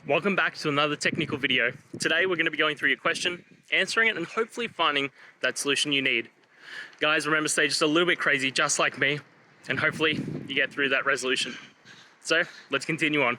Welcome back to another technical video. Today we're going to be going through your question, answering it, and hopefully finding that solution you need. Guys, remember, stay just a little bit crazy, just like me, and hopefully you get through that resolution. So let's continue on.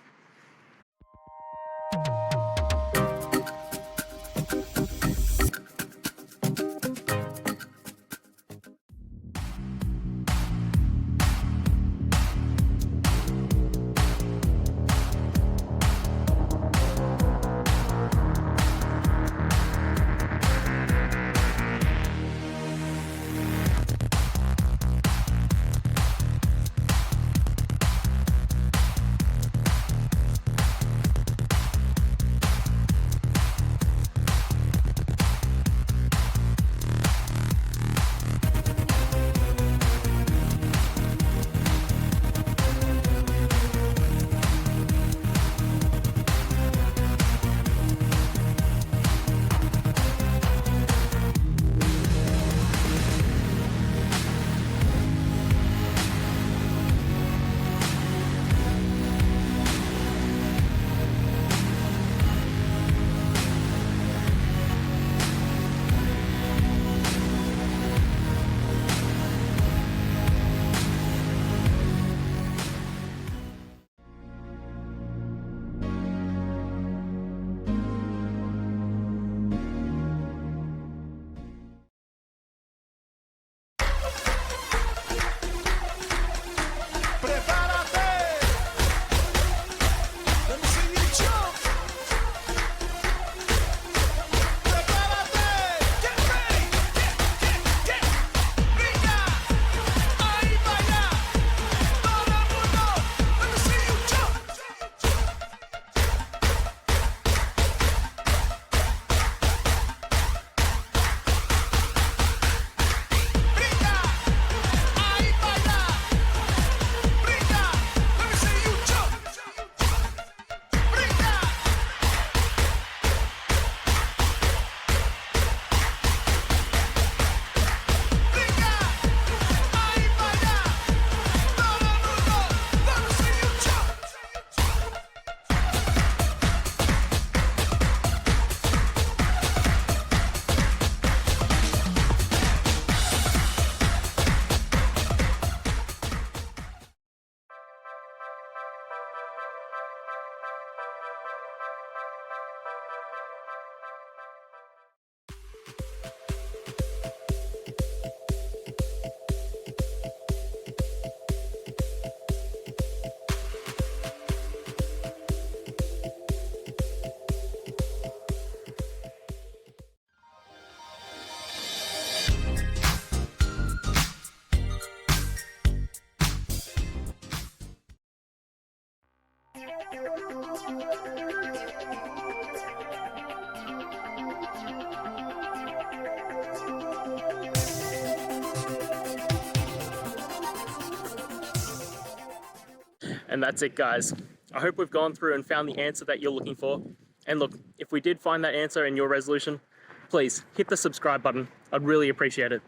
And that's it, guys. I hope we've gone through and found the answer that you're looking for. And look, if we did find that answer in your resolution, please hit the subscribe button. I'd really appreciate it.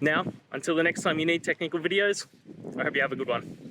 Now, until the next time you need technical videos, I hope you have a good one.